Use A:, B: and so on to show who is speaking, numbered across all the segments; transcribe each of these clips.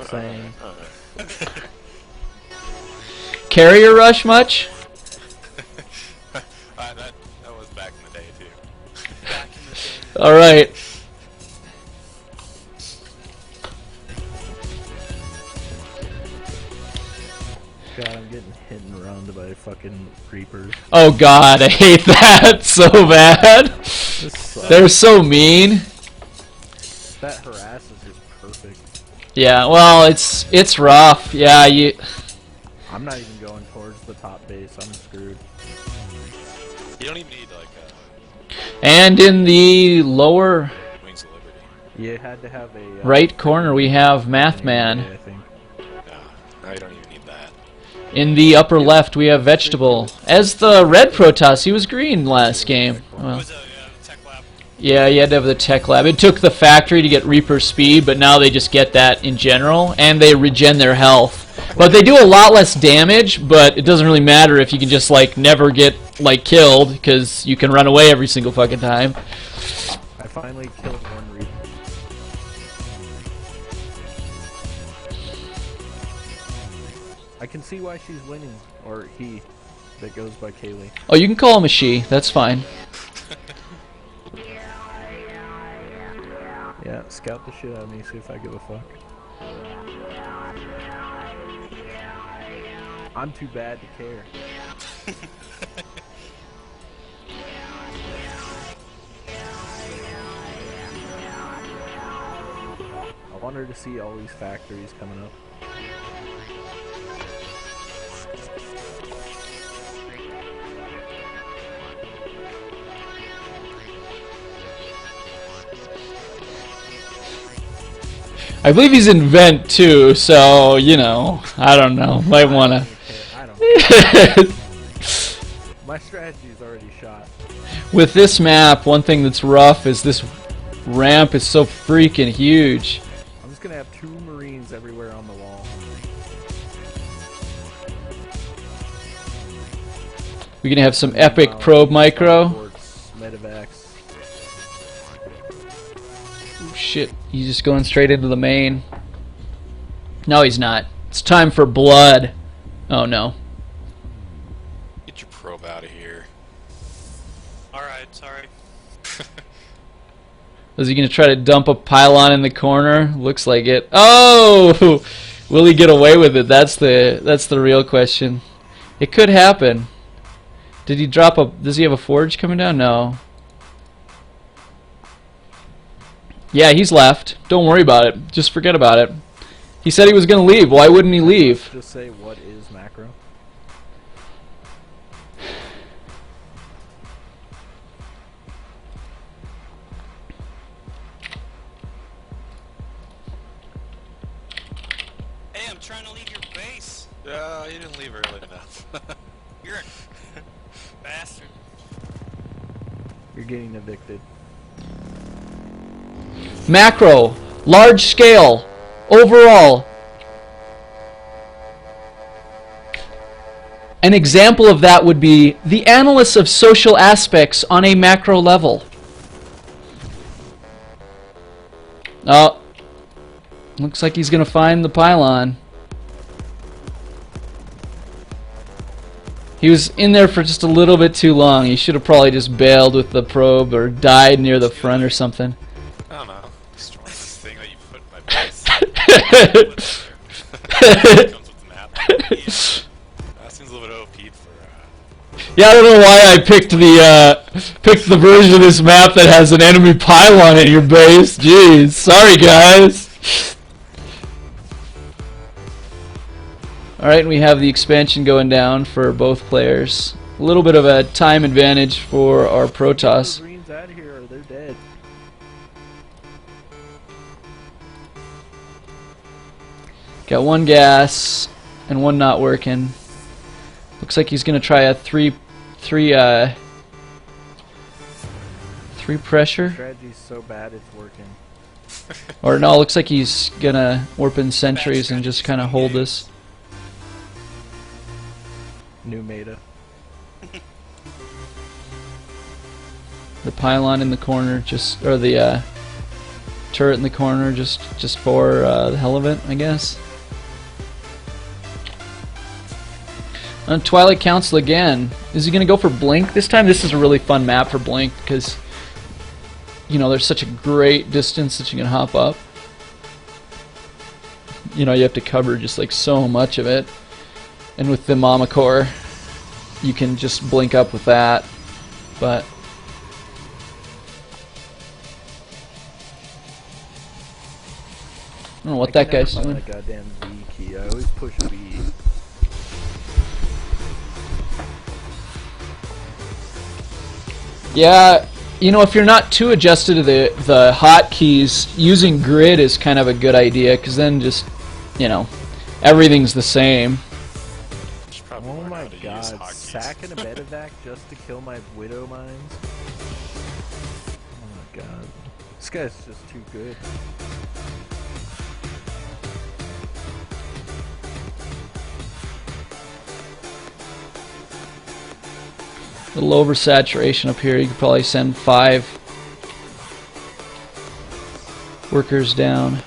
A: Same.
B: Carrier rush much?
C: that was back in the day too.
B: Alright.
A: God, I'm getting hit and run by fucking creepers.
B: Oh god, I hate that so bad. They're so mean.
A: That harass is just perfect.
B: Yeah, well, it's rough. Yeah,
A: I'm not even going towards the top base. I'm screwed.
C: You don't even need like a
B: And in the lower
C: Wings of Liberty.
A: You had to have a
B: right corner we have Mathman.
A: I think.
C: No, you don't even need that.
B: In the upper left we have Vetschtable. As the red Protoss, he was green last game. Well,
D: Tech lab.
B: yeah, you had to have the tech lab. It took the factory to get Reaper speed, but now they just get that in general, and they regen their health. But they do a lot less damage, but it doesn't really matter if you can just, like, never get, like, killed, because you can run away every single fucking time.
A: I finally killed one Reaper. I can see why she's winning, or he, that goes by Kaylee.
B: Oh, you can call him a she. That's fine.
A: Yeah, scout the shit out of me, see if I give a fuck. I'm too bad to care. I want her to see all these factories coming up.
B: I believe he's in vent too, so, you know, I don't know. Might wanna.
A: I don't care. My strategy's already shot.
B: With this map, one thing that's rough is this ramp is so freaking huge.
A: I'm just gonna have 2 Marines everywhere on the wall.
B: We're gonna have some epic probe micro.
A: Medevacs.
B: Oh, shit, he's just going straight into the main. No, he's not. It's time for blood. Oh no.
C: Get your probe out of here.
D: Alright, sorry.
B: Is he gonna try to dump a pylon in the corner? Looks like it. Oh! Will he get away with it? That's the real question. It could happen. Did he drop a... Does he have a forge coming down? No. Yeah, he's left. Don't worry about it. Just forget about it. He said he was gonna leave. Why wouldn't he leave?
A: Just say, what is macro?
D: Hey, I'm trying to leave your base.
C: You didn't leave early enough.
D: You're a bastard.
A: You're getting evicted.
B: Macro. Large scale. Overall. An example of that would be the analysis of social aspects on a macro level. Oh. Looks like he's going to find the pylon. He was in there for just a little bit too long. He should have probably just bailed with the probe or died near the front or something.
C: I don't know. Destroying this thing that you put in my base. Comes with the map. That seems a little bit OP'd for.
B: Yeah, I don't know why I picked the version of this map that has an enemy pylon in your base. Jeez, sorry guys. Alright, we have the expansion going down for both players. A little bit of a time advantage for our Protoss.
A: Marines out of here or they're dead.
B: Got one gas and one not working. Looks like he's gonna try a three pressure.
A: Strategy's so bad it's working.
B: Or no, looks like he's gonna warp in sentries and just kind of hold this.
A: New meta.
B: The pylon in the corner, just or the turret in the corner just for the hell of it, I guess. Twilight Council again. Is he going to go for Blink this time? This is a really fun map for Blink because, you know, there's such a great distance that you can hop up. You know, you have to cover just like so much of it. And with the Mama Core, you can just blink up with that. But I don't know what that guy's doing.
A: That goddamn V key. I always push V.
B: Yeah, you know, if you're not too adjusted to the hotkeys, using grid is kind of a good idea, because then just, you know, everything's the same.
A: Oh my god, sack and a medevac just to kill my widow mines? Oh my god. This guy's just too good.
B: A little oversaturation up here. You could probably send 5 workers down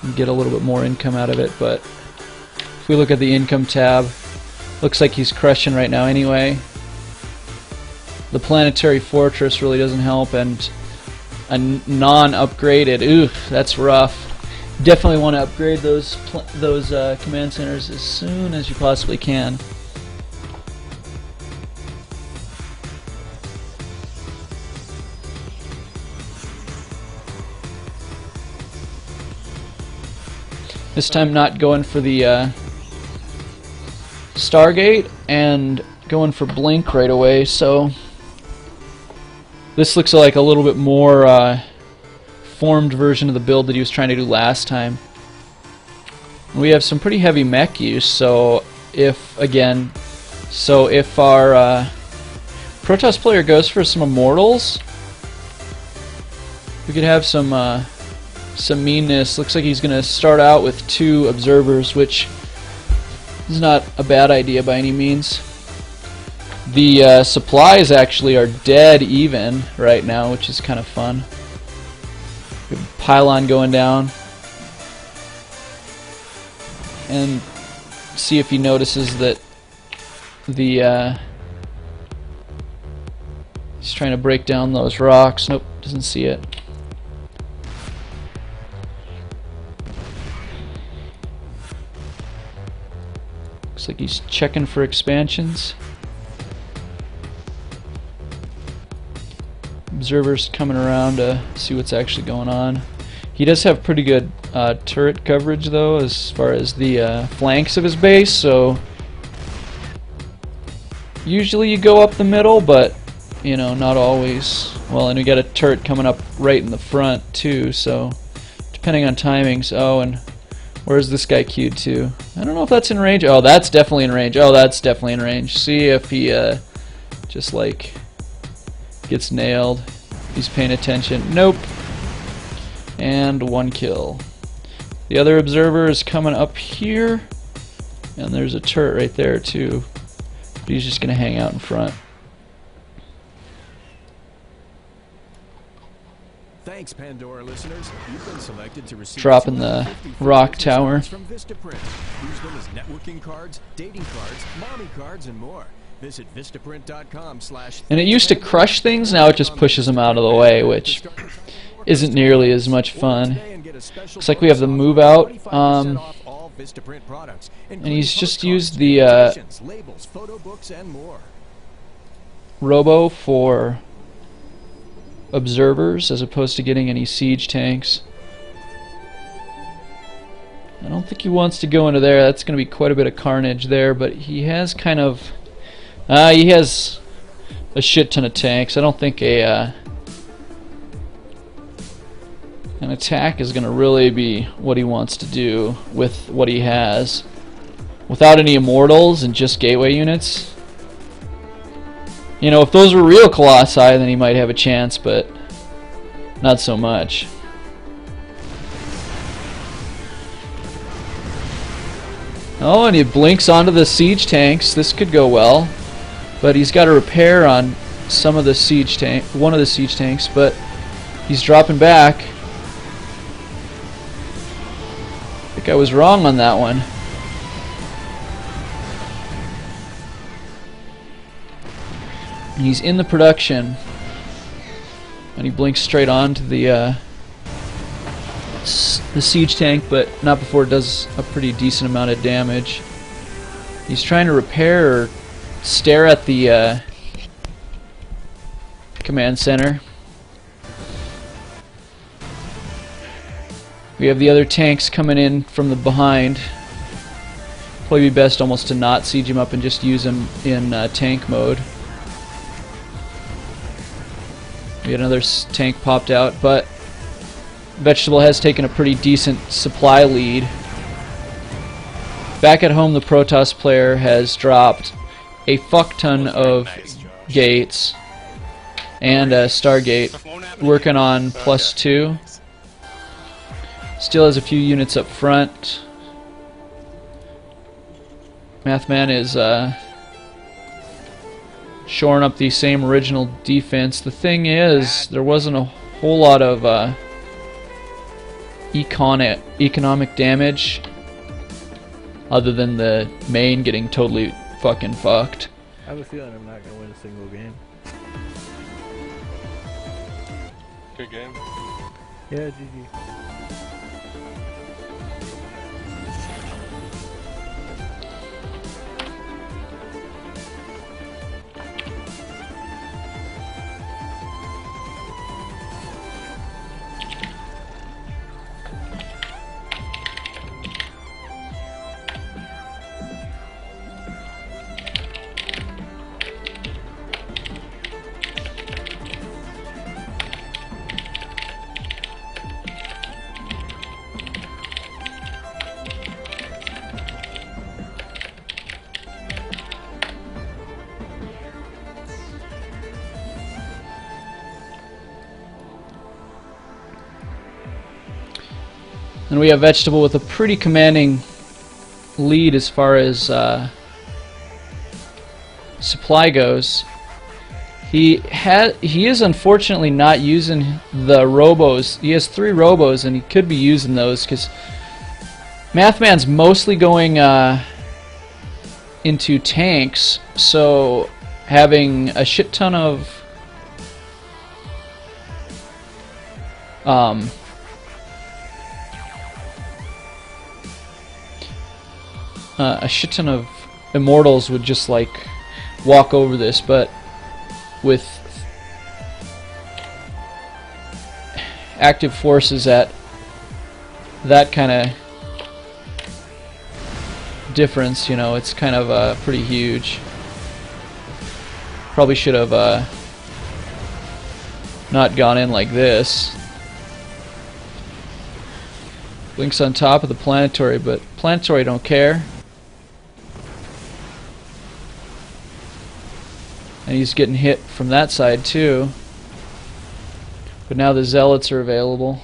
B: and get a little bit more income out of it, but if we look at the income tab, looks like he's crushing right now anyway. The planetary fortress really doesn't help, and a non-upgraded, ooh, that's rough. Definitely want to upgrade those command centers as soon as you possibly can. This time not going for the Stargate and going for Blink right away, so this looks like a little bit more formed version of the build that he was trying to do last time. We have some pretty heavy mech use, so if our Protoss player goes for some Immortals, we could have some meanness. Looks like he's going to start out with 2 observers, which is not a bad idea by any means. The supplies actually are dead even right now, which is kind of fun. We have a pylon going down. And see if he notices that the he's trying to break down those rocks. Nope, doesn't see it. Looks like he's checking for expansions. Observers coming around to see what's actually going on. He does have pretty good turret coverage though, as far as the flanks of his base, so usually you go up the middle, but you know, not always. Well, and we got a turret coming up right in the front too, so depending on timings. Oh, and where's this guy queued to? I don't know if that's in range. Oh, that's definitely in range. Oh, that's definitely in range. See if he just like gets nailed. He's paying attention. Nope. And 1 kill. The other observer is coming up here, and there's a turret right there too. But he's just gonna hang out in front.
E: Thanks, Pandora listeners. You've been selected to receive
B: Dropping the rock tower.
E: from Vistaprint. Use them as networking cards, dating cards, mommy cards, and more. Visit vistaprint.com/.
B: And it used to crush things, now it just pushes them out of the way, which isn't nearly as much fun. Looks like we have the move out, and he's just used the Robo for observers as opposed to getting any siege tanks. I don't think he wants to go into there. That's going to be quite a bit of carnage there, but he has kind of he has a shit ton of tanks. I don't think an attack is going to really be what he wants to do with what he has. Without any immortals and just gateway units, you know, if those were real Colossi, then he might have a chance, but not so much. Oh, and he blinks onto the siege tanks. This could go well, but he's got a repair on some of the siege tank, one of the siege tanks, but he's dropping back. think I was wrong on that one. He's in the production, and he blinks straight on to the siege tank, but not before it does a pretty decent amount of damage. He's trying to repair or stare at the command center. We have the other tanks coming in from the behind. Probably be best almost to not siege him up and just use him in tank mode. We had another tank popped out, but Vetschtable has taken a pretty decent supply lead. Back at home, the Protoss player has dropped a fuck ton of gates and a Stargate, working on +2. Still has a few units up front. Mathman is shoring up the same original defense. The thing is, there wasn't a whole lot of economic damage other than the main getting totally fucking fucked.
A: I have a feeling I'm not going to win a single game.
C: Good game.
A: Yeah, GG.
B: And we have Vetschtable with a pretty commanding lead as far as supply goes. He is unfortunately not using the robos. He has 3 robos, and he could be using those because Mathman's mostly going into tanks. So having a shit ton of immortals would just like walk over this, but with active forces at that kind of difference, you know, it's kind of pretty huge. Probably should have not gone in like this. Blink's on top of the planetary, but planetary don't care. And he's getting hit from that side too. But now the zealots are available.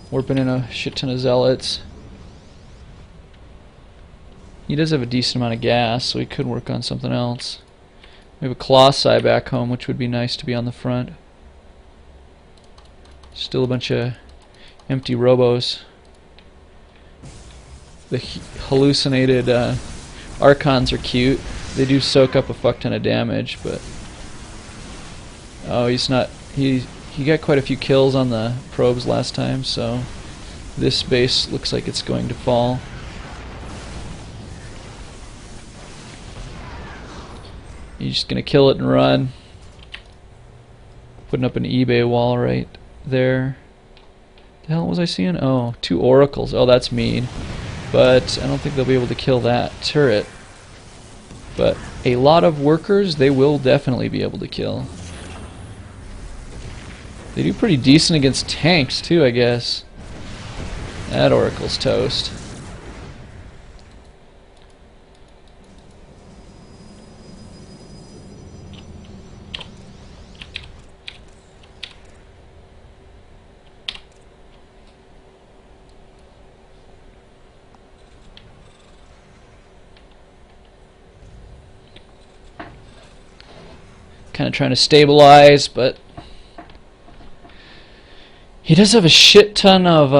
B: Warping in a shit ton of zealots. He does have a decent amount of gas, so he could work on something else. We have a Colossi back home, which would be nice to be on the front. Still a bunch of empty robos. The hallucinated Archons are cute. They do soak up a fuck ton of damage, but oh, he's not. He got quite a few kills on the probes last time, so this base looks like it's going to fall. He's just gonna kill it and run. Putting up an eBay wall right there. The hell was I seeing? Oh, 2 oracles. Oh, that's mean. But I don't think they'll be able to kill that turret. But a lot of workers they will definitely be able to kill. They do pretty decent against tanks too, I guess. That oracle's toast. Kind of trying to stabilize, but he does have a shit ton of